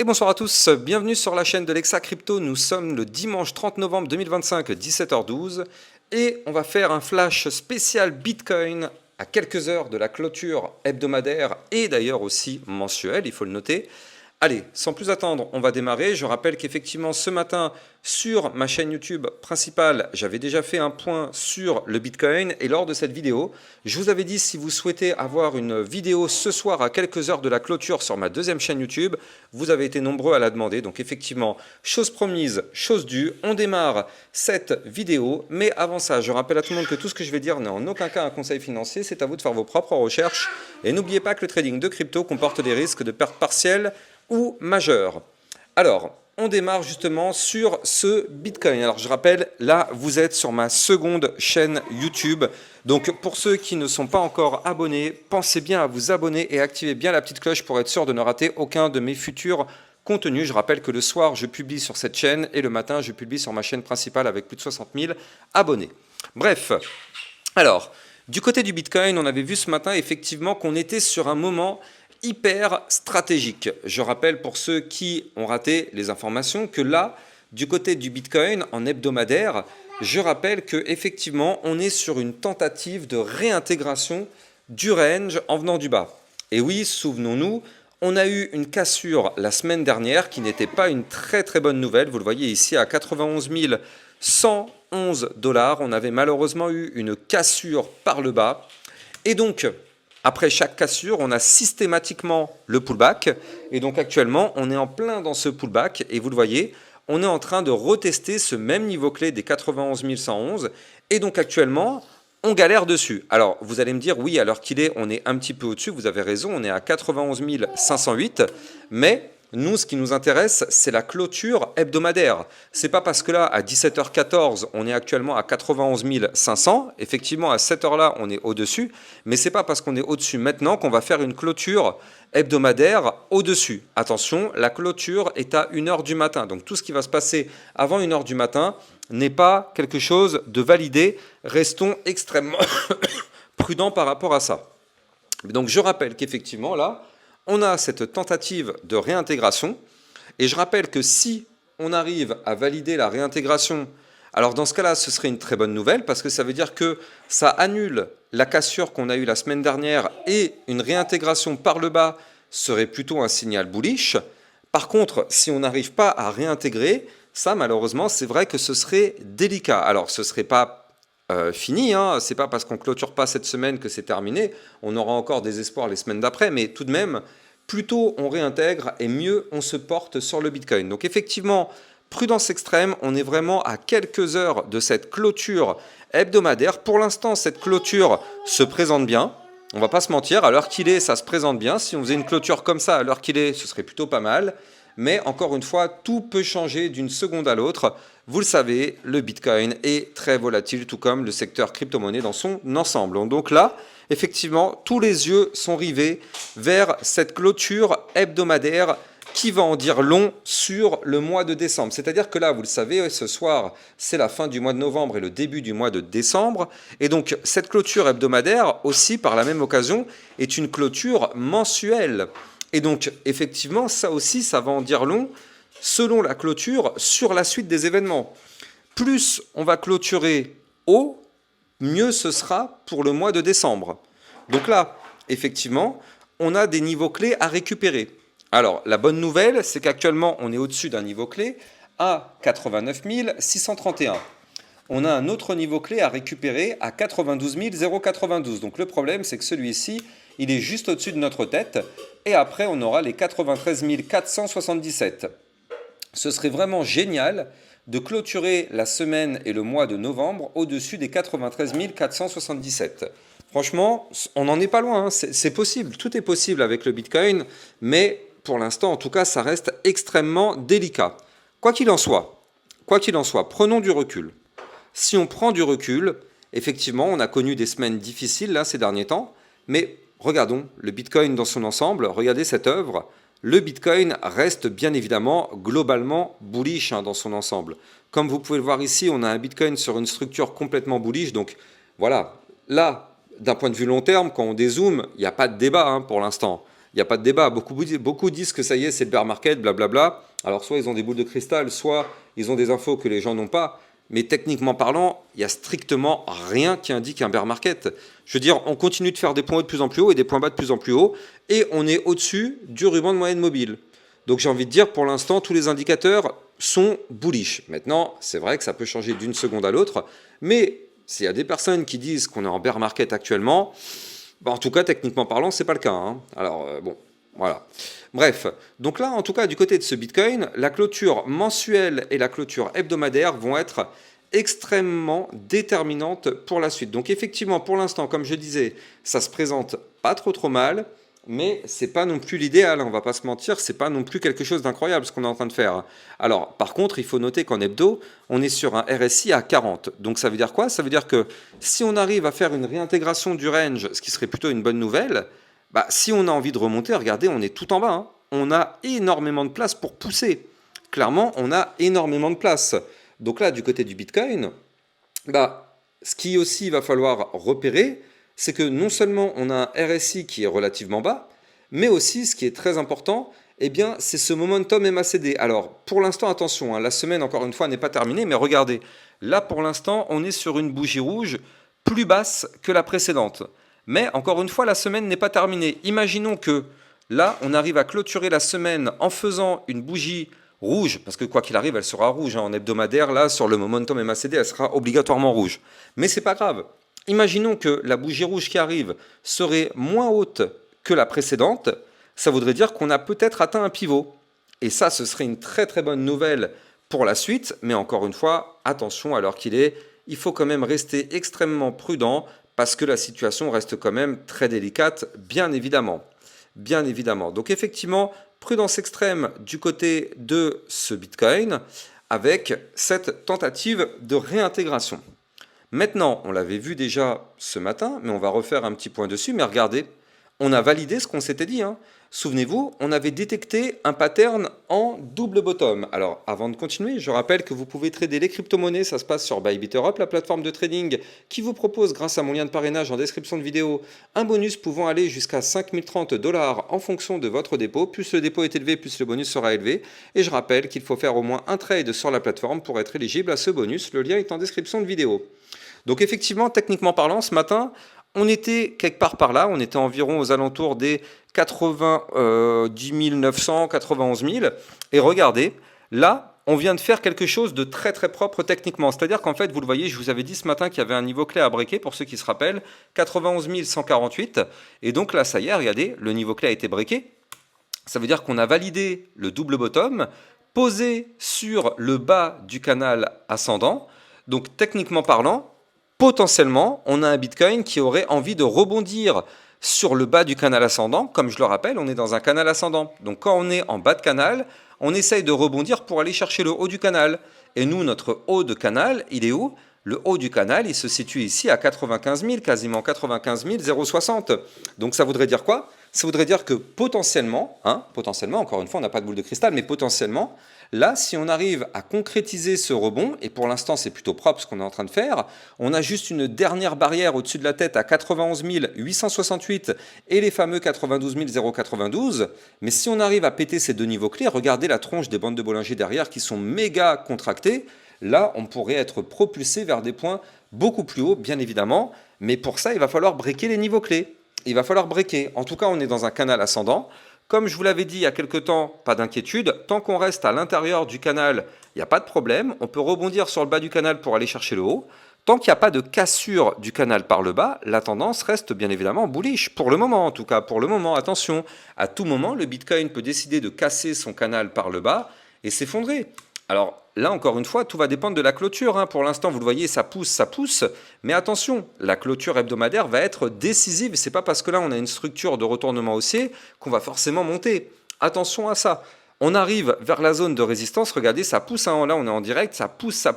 Et bonsoir à tous, bienvenue sur la chaîne de l'Exa Crypto. Nous sommes le dimanche 30 novembre 2025, 17h12, et on va faire un flash spécial Bitcoin à quelques heures de la clôture hebdomadaire et d'ailleurs aussi mensuelle, il faut le noter. Allez, sans plus attendre, on va démarrer. Je rappelle qu'effectivement ce matin, sur ma chaîne YouTube principale, j'avais déjà fait un point sur le Bitcoin. Et lors de cette vidéo, je vous avais dit si vous souhaitez avoir une vidéo ce soir à quelques heures de la clôture sur ma deuxième chaîne YouTube, vous avez été nombreux à la demander. Donc effectivement, chose promise, chose due, on démarre cette vidéo. Mais avant ça, je rappelle à tout le monde que tout ce que je vais dire n'est en aucun cas un conseil financier. C'est à vous de faire vos propres recherches. Et n'oubliez pas que le trading de crypto comporte des risques de perte partielle ou majeur. Alors, on démarre justement sur ce Bitcoin. Alors, je rappelle, là, vous êtes sur ma seconde chaîne YouTube. Donc, pour ceux qui ne sont pas encore abonnés, pensez bien à vous abonner et activez bien la petite cloche pour être sûr de ne rater aucun de mes futurs contenus. Je rappelle que le soir, je publie sur cette chaîne et le matin, je publie sur ma chaîne principale avec plus de 60 000 abonnés. Bref, alors, du côté du Bitcoin, on avait vu ce matin effectivement qu'on était sur un moment hyper stratégique. Je rappelle pour ceux qui ont raté les informations que là, du côté du Bitcoin en hebdomadaire, je rappelle que effectivement, on est sur une tentative de réintégration du range en venant du bas. Et oui, souvenons-nous, on a eu une cassure la semaine dernière qui n'était pas une très très bonne nouvelle. Vous le voyez ici à 91 111 $. On avait malheureusement eu une cassure par le bas. Et donc, après chaque cassure, on a systématiquement le pullback. Et donc actuellement, on est en plein dans ce pullback. Et vous le voyez, on est en train de retester ce même niveau clé des 91 111. Et donc actuellement, on galère dessus. Alors, vous allez me dire, oui, à l'heure qu'il est, on est un petit peu au-dessus. Vous avez raison, on est à 91 508. Mais nous, ce qui nous intéresse, c'est la clôture hebdomadaire. C'est pas parce que là, à 17h14, on est actuellement à 91 500. Effectivement, à cette heure-là, on est au-dessus. Mais c'est pas parce qu'on est au-dessus maintenant qu'on va faire une clôture hebdomadaire au-dessus. Attention, la clôture est à 1h du matin. Donc tout ce qui va se passer avant 1h du matin n'est pas quelque chose de validé. Restons extrêmement prudents par rapport à ça. Donc je rappelle qu'effectivement, là, on a cette tentative de réintégration. Et je rappelle que si on arrive à valider la réintégration, alors dans ce cas-là, ce serait une très bonne nouvelle parce que ça veut dire que ça annule la cassure qu'on a eue la semaine dernière et une réintégration par le bas serait plutôt un signal bullish. Par contre, si on n'arrive pas à réintégrer, ça malheureusement, c'est vrai que ce serait délicat. Alors ce ne serait pas fini, hein. C'est pas parce qu'on clôture pas cette semaine que c'est terminé. On aura encore des espoirs les semaines d'après, mais tout de même, plus tôt on réintègre et mieux on se porte sur le Bitcoin. Donc effectivement, prudence extrême, on est vraiment à quelques heures de cette clôture hebdomadaire. Pour l'instant, cette clôture se présente bien. On va pas se mentir, à l'heure qu'il est, ça se présente bien. Si on faisait une clôture comme ça à l'heure qu'il est, ce serait plutôt pas mal. Mais encore une fois, tout peut changer d'une seconde à l'autre. Vous le savez, le Bitcoin est très volatile, tout comme le secteur crypto-monnaie dans son ensemble. Donc là, effectivement, tous les yeux sont rivés vers cette clôture hebdomadaire qui va en dire long sur le mois de décembre. C'est-à-dire que là, vous le savez, ce soir, c'est la fin du mois de novembre et le début du mois de décembre. Et donc, cette clôture hebdomadaire, aussi, par la même occasion, est une clôture mensuelle. Et donc, effectivement, ça aussi, ça va en dire long, selon la clôture, sur la suite des événements. Plus on va clôturer haut, mieux ce sera pour le mois de décembre. Donc là, effectivement, on a des niveaux clés à récupérer. Alors, la bonne nouvelle, c'est qu'actuellement, on est au-dessus d'un niveau clé à 89 631. On a un autre niveau clé à récupérer à 92 092. Donc le problème, c'est que celui-ci, il est juste au-dessus de notre tête. Et après, on aura les 93 477. Ce serait vraiment génial de clôturer la semaine et le mois de novembre au-dessus des 93 477. Franchement, on n'en est pas loin, hein. C'est possible, tout est possible avec le Bitcoin, mais pour l'instant, en tout cas, ça reste extrêmement délicat. Quoi qu'il en soit, prenons du recul. Si on prend du recul, effectivement, on a connu des semaines difficiles là, ces derniers temps, mais regardons le Bitcoin dans son ensemble, regardez cette œuvre. Le Bitcoin reste bien évidemment globalement bullish dans son ensemble. Comme vous pouvez le voir ici, on a un Bitcoin sur une structure complètement bullish. Donc voilà, là, d'un point de vue long terme, quand on dézoome, il n'y a pas de débat pour l'instant. Il n'y a pas de débat. Beaucoup disent que ça y est, c'est le bear market, blablabla. Alors soit ils ont des boules de cristal, soit ils ont des infos que les gens n'ont pas. Mais techniquement parlant, il n'y a strictement rien qui indique un bear market. Je veux dire, on continue de faire des points hauts de plus en plus haut et des points bas de plus en plus haut, et on est au-dessus du ruban de moyenne mobile. Donc j'ai envie de dire, pour l'instant, tous les indicateurs sont bullish. Maintenant, c'est vrai que ça peut changer d'une seconde à l'autre, mais s'il y a des personnes qui disent qu'on est en bear market actuellement, bah en tout cas, techniquement parlant, c'est pas le cas, hein. Alors, bon, voilà. Bref, donc là, en tout cas, du côté de ce Bitcoin, la clôture mensuelle et la clôture hebdomadaire vont être extrêmement déterminantes pour la suite. Donc effectivement, pour l'instant, comme je disais, ça se présente pas trop mal, mais c'est pas non plus l'idéal, hein, on va pas se mentir, c'est pas non plus quelque chose d'incroyable ce qu'on est en train de faire. Alors, par contre, il faut noter qu'en hebdo, on est sur un RSI à 40. Donc ça veut dire quoi? Ça veut dire que si on arrive à faire une réintégration du range, ce qui serait plutôt une bonne nouvelle, bah, si on a envie de remonter, regardez, on est tout en bas, hein. On a énormément de place pour pousser. Clairement, on a énormément de place. Donc là, du côté du Bitcoin, bah, ce qui aussi va falloir repérer, c'est que non seulement on a un RSI qui est relativement bas, mais aussi, ce qui est très important, eh bien, c'est ce momentum MACD. Alors, pour l'instant, attention, hein, la semaine, encore une fois, n'est pas terminée, mais regardez, là, pour l'instant, on est sur une bougie rouge plus basse que la précédente. Mais, encore une fois, la semaine n'est pas terminée. Imaginons que, là, on arrive à clôturer la semaine en faisant une bougie rouge, parce que quoi qu'il arrive, elle sera rouge, hein, en hebdomadaire, là, sur le momentum MACD, elle sera obligatoirement rouge. Mais c'est pas grave. Imaginons que la bougie rouge qui arrive serait moins haute que la précédente, ça voudrait dire qu'on a peut-être atteint un pivot. Et ça, ce serait une très bonne nouvelle pour la suite, mais encore une fois, attention à l'heure qu'il est, il faut quand même rester extrêmement prudent, parce que la situation reste quand même très délicate, bien évidemment. Bien évidemment. Donc effectivement, prudence extrême du côté de ce Bitcoin, avec cette tentative de réintégration. Maintenant, on l'avait vu déjà ce matin, mais on va refaire un petit point dessus. Mais regardez, on a validé ce qu'on s'était dit, hein. Souvenez-vous, on avait détecté un pattern en double bottom. Alors, avant de continuer, je rappelle que vous pouvez trader les crypto-monnaies. Ça se passe sur Bybit Europe, la plateforme de trading qui vous propose, grâce à mon lien de parrainage en description de vidéo, un bonus pouvant aller jusqu'à 5030 $ en fonction de votre dépôt. Plus le dépôt est élevé, plus le bonus sera élevé. Et je rappelle qu'il faut faire au moins un trade sur la plateforme pour être éligible à ce bonus. Le lien est en description de vidéo. Donc effectivement, techniquement parlant, ce matin, on était quelque part par là, on était environ aux alentours des 90 900, 91 000. Et regardez, là, on vient de faire quelque chose de très propre techniquement. C'est-à-dire qu'en fait, vous le voyez, je vous avais dit ce matin qu'il y avait un niveau clé à breaker, pour ceux qui se rappellent, 91 148. Et donc là, ça y est, regardez, le niveau clé a été breaké. Ça veut dire qu'on a validé le double bottom, posé sur le bas du canal ascendant. Donc techniquement parlant, potentiellement, on a un Bitcoin qui aurait envie de rebondir sur le bas du canal ascendant. Comme je le rappelle, on est dans un canal ascendant. Donc quand on est en bas de canal, on essaye de rebondir pour aller chercher le haut du canal. Et nous, notre haut de canal, il est où? Le haut du canal, il se situe ici à 95 000, quasiment 95 060. Donc ça voudrait dire quoi? Ça voudrait dire que potentiellement, encore une fois, on n'a pas de boule de cristal, mais potentiellement, là, si on arrive à concrétiser ce rebond, et pour l'instant c'est plutôt propre ce qu'on est en train de faire, on a juste une dernière barrière au-dessus de la tête à 91 868 et les fameux 92 092, mais si on arrive à péter ces deux niveaux clés, regardez la tronche des bandes de Bollinger derrière qui sont méga contractées, là on pourrait être propulsé vers des points beaucoup plus hauts, bien évidemment, mais pour ça il va falloir breaker les niveaux clés. Il va falloir breaker. En tout cas, on est dans un canal ascendant. Comme je vous l'avais dit il y a quelques temps, pas d'inquiétude. Tant qu'on reste à l'intérieur du canal, il n'y a pas de problème. On peut rebondir sur le bas du canal pour aller chercher le haut. Tant qu'il n'y a pas de cassure du canal par le bas, la tendance reste bien évidemment bullish. Pour le moment, en tout cas, pour le moment, attention. À tout moment, le Bitcoin peut décider de casser son canal par le bas et s'effondrer. Alors là, encore une fois, tout va dépendre de la clôture, hein. Pour l'instant, vous le voyez, ça pousse. Mais attention, la clôture hebdomadaire va être décisive. Ce n'est pas parce que là, on a une structure de retournement haussier qu'on va forcément monter. Attention à ça. On arrive vers la zone de résistance. Regardez, ça pousse, hein. Là, on est en direct. Ça pousse.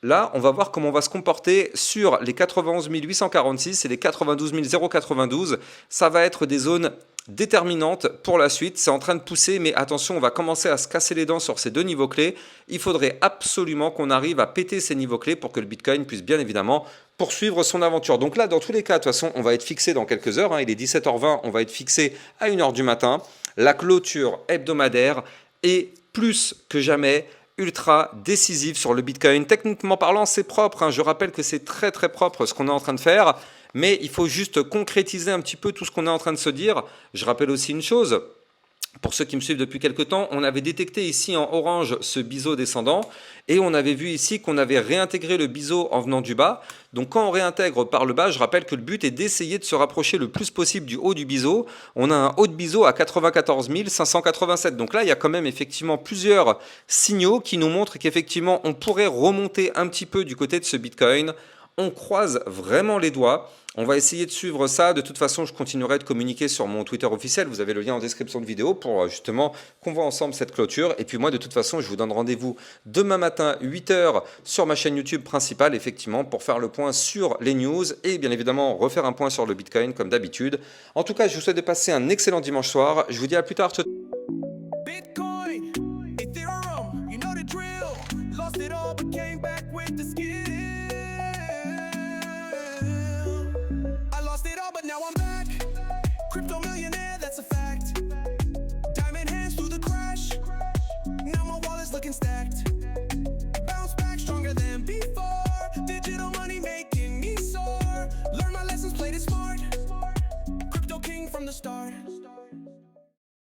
Là, on va voir comment on va se comporter sur les 91 846 et les 92 092. Ça va être des zones déterminantes pour la suite. C'est en train de pousser, mais attention, on va commencer à se casser les dents sur ces deux niveaux clés. Il faudrait absolument qu'on arrive à péter ces niveaux clés pour que le Bitcoin puisse bien évidemment poursuivre son aventure. Donc là, dans tous les cas, de toute façon, on va être fixé dans quelques heures. Il est 17h20, on va être fixé à 1h du matin. La clôture hebdomadaire est plus que jamais ultra décisive sur le Bitcoin. Techniquement parlant, c'est propre. Je rappelle que c'est très très propre ce qu'on est en train de faire. Mais il faut juste concrétiser un petit peu tout ce qu'on est en train de se dire. Je rappelle aussi une chose. Pour ceux qui me suivent depuis quelques temps, on avait détecté ici en orange ce biseau descendant et on avait vu ici qu'on avait réintégré le biseau en venant du bas. Donc quand on réintègre par le bas, je rappelle que le but est d'essayer de se rapprocher le plus possible du haut du biseau. On a un haut de biseau à 94 587. Donc là, il y a quand même effectivement plusieurs signaux qui nous montrent qu'effectivement, on pourrait remonter un petit peu du côté de ce Bitcoin. On croise vraiment les doigts. On va essayer de suivre ça. De toute façon, je continuerai de communiquer sur mon Twitter officiel. Vous avez le lien en description de vidéo pour justement qu'on voit ensemble cette clôture. Et puis moi, de toute façon, je vous donne rendez-vous demain matin, 8h, sur ma chaîne YouTube principale, effectivement, pour faire le point sur les news et bien évidemment refaire un point sur le Bitcoin comme d'habitude. En tout cas, je vous souhaite de passer un excellent dimanche soir. Je vous dis à plus tard. Ciao.